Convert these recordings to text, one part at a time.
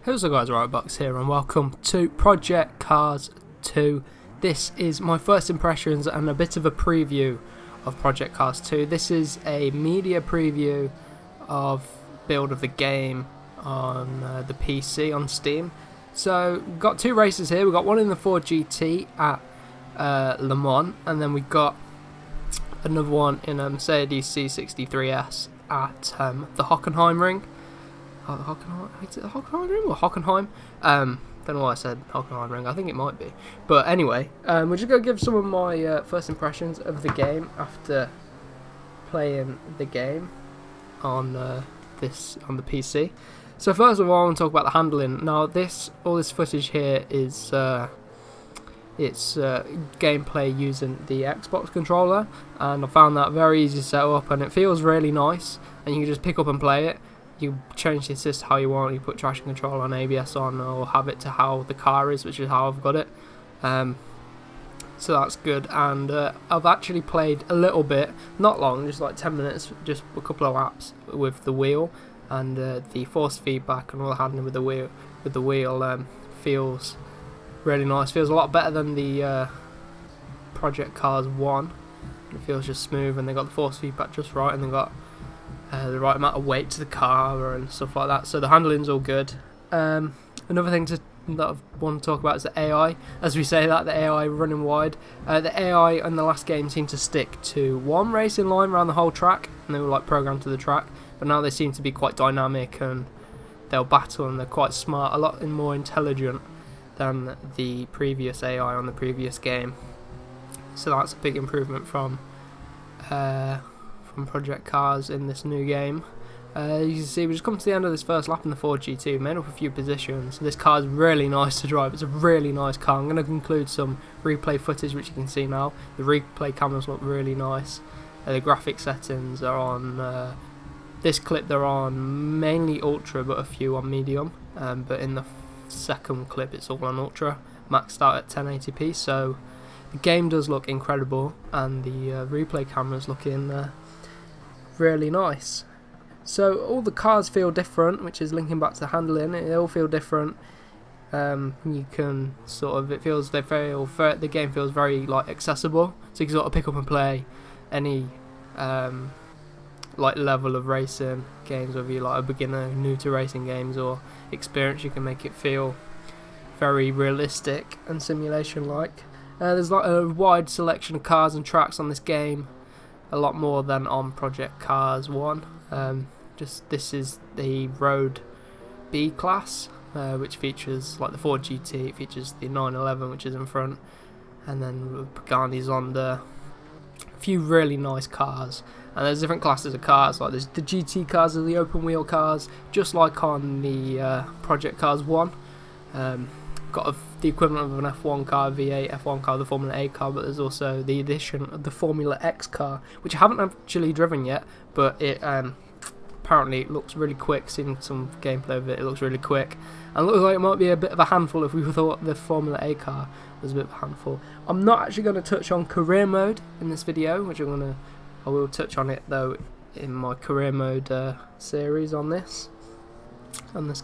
Who's the guys, Riotbox here, and welcome to Project Cars 2. This is my first impressions and a bit of a preview of Project Cars 2. This is a media preview of build of the game on the PC on Steam. So we've got two races here. We've got one in the Ford GT at Le Mans, and then we've got another one in a Mercedes C63S at the Hockenheim Ring. Is it the Hockenheim Ring or Hockenheim? Don't know why I said Hockenheim Ring. I think it might be. But anyway, we're just going to give some of my first impressions of the game after playing the game on the PC. So first of all, I want to talk about the handling. Now, all this footage here is it's gameplay using the Xbox controller, and I found that very easy to set up, and it feels really nice. And you can just pick up and play it. You change the assist how you want. You put traction control on, ABS on, or have it to how the car is, which is how I've got it. So that's good. And I've actually played a little bit, not long, just like 10 minutes, just a couple of laps with the wheel, and the force feedback and all the handling with the wheel feels really nice. Feels a lot better than the Project Cars 1. It feels just smooth, and they got the force feedback just right, and they got the right amount of weight to the car and stuff like that. So the handling's all good. Another thing that I want to talk about is the AI. As we say that, the AI running wide. The AI in the last game seemed to stick to one racing line around the whole track, and they were like programmed to the track. But now they seem to be quite dynamic, and they'll battle, and they're quite smart, a lot more intelligent than the previous AI on the previous game. So that's a big improvement from Project Cars in this new game. You can see we just come to the end of this first lap in the Ford GT. Made up a few positions. This car is really nice to drive. It's a really nice car. I'm going to include some replay footage, which you can see now. The replay cameras look really nice. The graphic settings are on this clip. They're on mainly ultra, but a few on medium. But in the second clip, it's all on ultra, maxed out at 1080p. So the game does look incredible, and the replay cameras looking really nice. So all the cars feel different, which is linking back to the handling. They all feel different. You can sort of, the game feels very like accessible, so you can sort of pick up and play any like level of racing games, whether you're like a beginner, new to racing games, or experience. You can make it feel very realistic and simulation like. There's like a wide selection of cars and tracks on this game, a lot more than on Project Cars 1. This is the Road B class, which features like the Ford GT. It features the 911, which is in front, and then Pagani's on the few really nice cars. And there's different classes of cars, like there's the GT cars, are the open wheel cars, just like on the Project Cars 1. Got the equivalent of an F1 car, V8 F1 car, the Formula A car, but there's also the addition of the Formula X car, which I haven't actually driven yet, but it apparently it looks really quick. Seeing some gameplay of it, it looks really quick, and it looks like it might be a bit of a handful if we thought the Formula A car was a bit of a handful. I'm not actually going to touch on career mode in this video, which I will touch on it though in my career mode series on this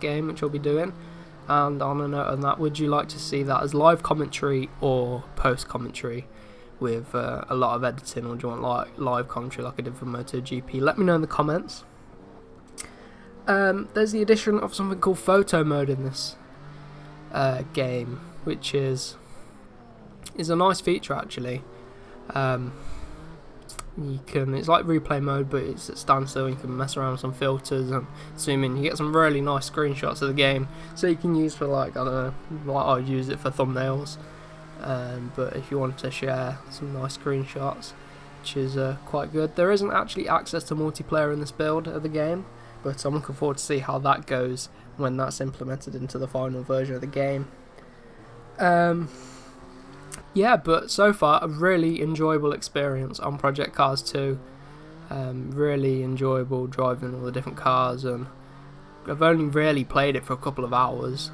game, which I'll be doing. And on a note on that, would you like to see that as live commentary or post commentary with a lot of editing, or do you want like live commentary like I did for MotoGP? Let me know in the comments. There's the addition of something called photo mode in this game, which is a nice feature actually. It's like replay mode, but it's at standstill. You can mess around with some filters and zoom in. You get some really nice screenshots of the game, so you can use for like, I don't know, like I use it for thumbnails. But if you want to share some nice screenshots, which is quite good. There isn't actually access to multiplayer in this build of the game, but I'm looking forward to see how that goes when that's implemented into the final version of the game. Yeah, but so far a really enjoyable experience on Project Cars 2. Really enjoyable driving all the different cars, and I've only really played it for a couple of hours,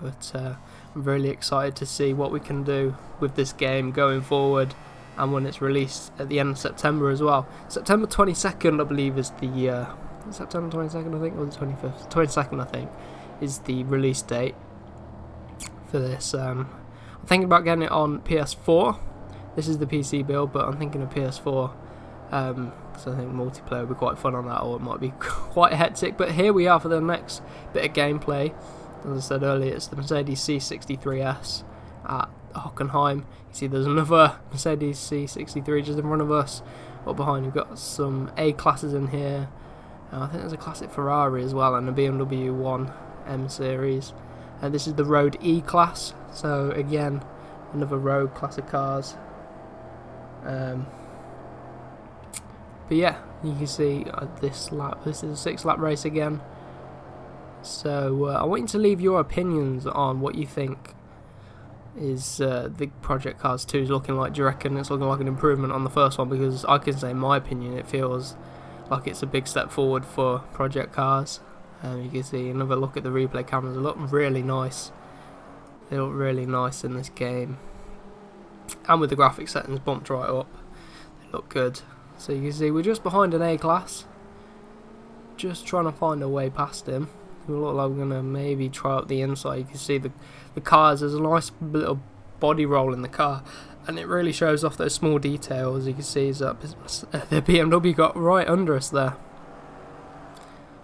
but I'm really excited to see what we can do with this game going forward, and when it's released at the end of September as well. September 22nd, I believe, is the September 22nd, I think, or the 25th? 22nd, I think, is the release date for this. I'm thinking about getting it on PS4. This is the PC build, but I'm thinking of PS4. So I think multiplayer will be quite fun on that, or it might be quite hectic. But here we are for the next bit of gameplay. As I said earlier, it's the Mercedes C63S at Hockenheim. You see there's another Mercedes C63 just in front of us. Up behind we've got some A classes in here. I think there's a classic Ferrari as well, and a BMW 1 M series. This is the Road E class, so again another road classic cars. But yeah, you can see this is a 6-lap race again. So I want you to leave your opinions on what you think is the Project Cars 2 is looking like. Do you reckon it's looking like an improvement on the first one? Because I can say in my opinion it feels like it's a big step forward for Project Cars. You can see another look at the replay cameras. They look really nice. They look really nice in this game, and with the graphic settings bumped right up, they look good. So you can see we're just behind an A class, just trying to find a way past him. We look like we're going to maybe try out the inside. You can see the cars, there's a nice little body roll in the car, and it really shows off those small details. You can see is that the BMW got right under us there.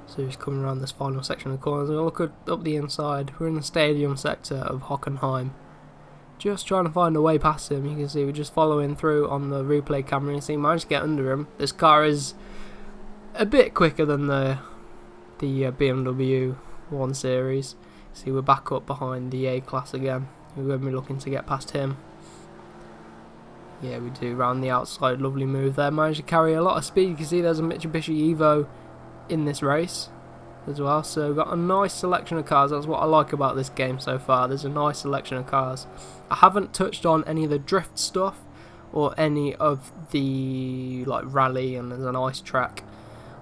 So he's coming around this final section of the corners. We'll look up the inside. We're in the stadium sector of Hockenheim, just trying to find a way past him. You can see we're just following through on the replay camera. You see, managed to get under him. This car is a bit quicker than the BMW 1 Series. See, we're back up behind the A class again. We're going to be looking to get past him. Yeah, we do. Round the outside, lovely move there. Managed to carry a lot of speed. You can see there's a Mitsubishi Evo in this race as well. So we've got a nice selection of cars. That's what I like about this game so far. There's a nice selection of cars. I haven't touched on any of the drift stuff or any of the like rally, and there's an ice track,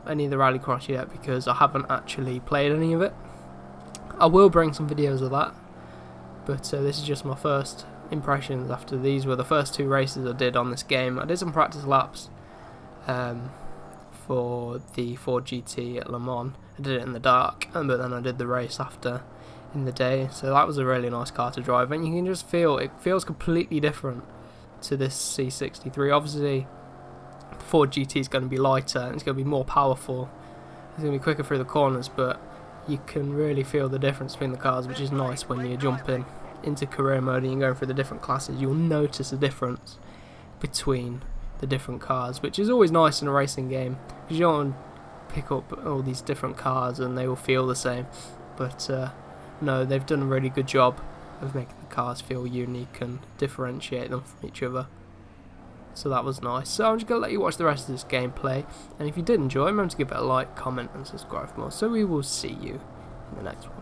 any of the rallycross yet, because I haven't actually played any of it. I will bring some videos of that, but this is just my first impressions after these were the first 2 races I did on this game. I did some practice laps for the Ford GT at Le Mans. I did it in the dark, but then I did the race after in the day, so that was a really nice car to drive, and you can just feel it feels completely different to this C63. Obviously the Ford GT is going to be lighter and it's going to be more powerful, it's going to be quicker through the corners, but you can really feel the difference between the cars, which is nice when you're jumping into career mode and you're going through the different classes. You'll notice a difference between the different cars, which is always nice in a racing game, because you don't want to pick up all these different cars and they all feel the same. But no, they've done a really good job of making the cars feel unique and differentiate them from each other. So that was nice. So I'm just going to let you watch the rest of this gameplay, and if you did enjoy, remember to give it a like, comment and subscribe for more. So we will see you in the next one.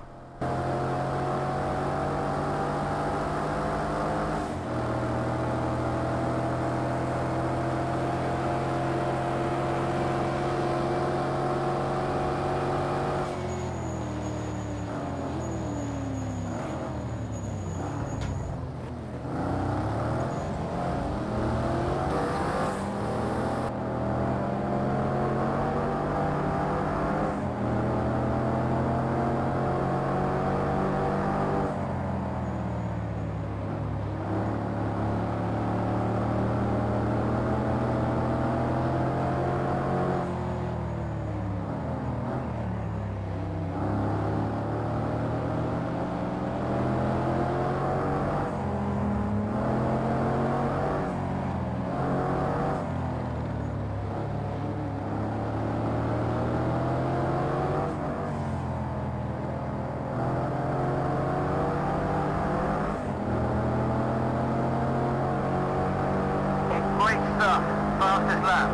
Fastest lap.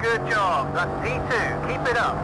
Good job. That's P2. Keep it up.